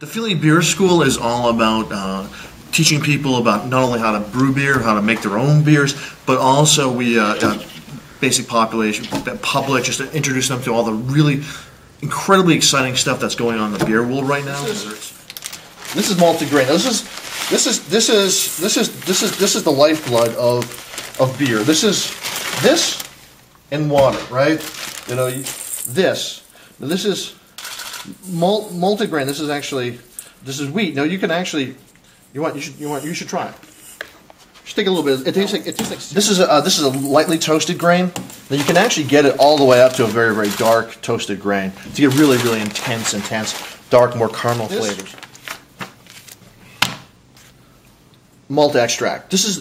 The Philly Beer School is all about teaching people about not only how to brew beer, how to make their own beers, but also we basic population, public, just to introduce them to all the really incredibly exciting stuff that's going on in the beer world right now. This is malted grain. This is the lifeblood of beer. This and water, right? You know, this is malted grain. This is wheat. Now you can actually, you should try it. Just take a little bit. It tastes like this is a lightly toasted grain. Now you can actually get it all the way up to a very, very dark toasted grain to get really, really intense, dark, more caramel flavors. Malt extract. This is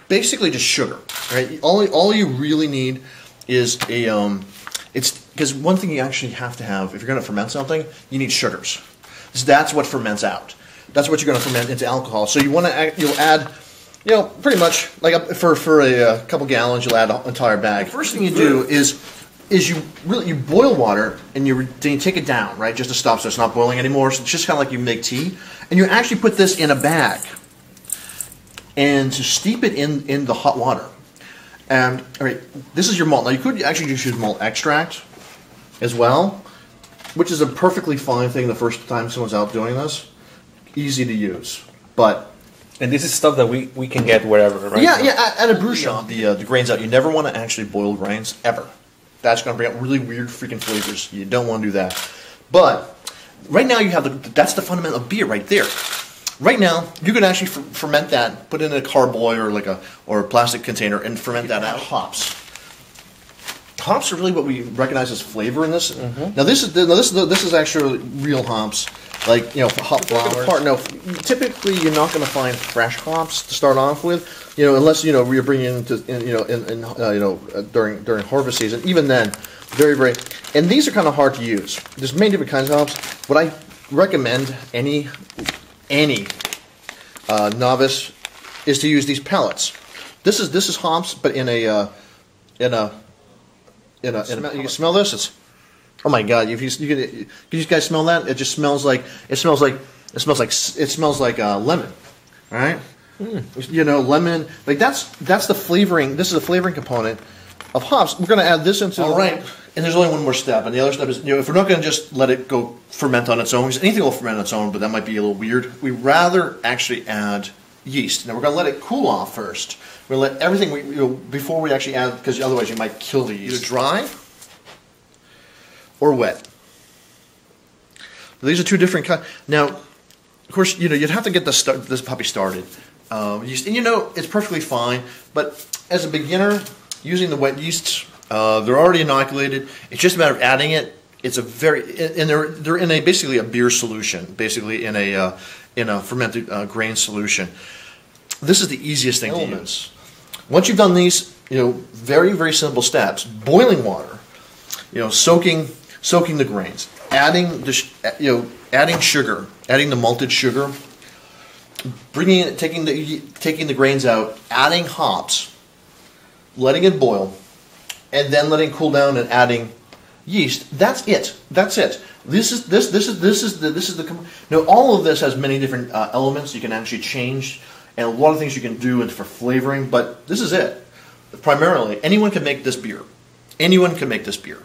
basically just sugar, right? All you really need is a it's because one thing you actually have to have if you're going to ferment something, you need sugars. That's what ferments out. That's what you're going to ferment into alcohol. So you'll add, pretty much like for a couple gallons, you'll add an entire bag. The first thing you do is you boil water and you take it down, right, just to stop so it's not boiling anymore. So it's just kind of like you make tea, and you actually put this in a bag and to steep it in the hot water. And all right, this is your malt. Now you could actually just use malt extract as well, which is a perfectly fine thing the first time someone's out doing this. Easy to use, and this is stuff that we can get wherever, right? Yeah. At a brew shop, the grains out. You never want to actually boil grains ever. That's going to bring out really weird freaking flavors. You don't want to do that. But right now you have that's the fundamental of beer right there. Right now, you can actually ferment that, put it in a carboy or a plastic container, and ferment that out. Hops. Hops are really what we recognize as flavor in this. Mm-hmm. Now this is actually real hops, like hop flour. No, typically you're not going to find fresh hops to start off with, unless we're bringing into during harvest season. Even then, very, and these are kind of hard to use. There's many different kinds of hops. What I recommend any novice is to use these pellets. This is hops, but you can smell this. It's, oh my God! Can you guys smell that? It just smells like lemon. All right, lemon. Like that's the flavoring. This is the flavoring component of hops. We're going to add this into. All right. And there's only one more step, and the other step is, if we're not going to just let it go ferment on its own, because anything will ferment on its own, but that might be a little weird. We'd rather actually add yeast. Now we're going to let it cool off first. We're going to let everything before we actually add, because otherwise you might kill the yeast. Either dry or wet. These are two different kinds. Now, of course, you'd have to get this puppy started. Yeast, and it's perfectly fine. But as a beginner, using the wet yeasts. They're already inoculated. It's just a matter of adding it. It's and they're in basically a beer solution, basically in a fermented grain solution. This is the easiest thing to use. Once you've done these, very, very simple steps: boiling water, soaking the grains, adding adding sugar, adding the malted sugar, taking the grains out, adding hops, letting it boil. And then letting it cool down and adding yeast. That's it. This is the. Now all of this has many different elements you can actually change, and a lot of things you can do for flavoring. But this is it. Primarily, anyone can make this beer. Anyone can make this beer.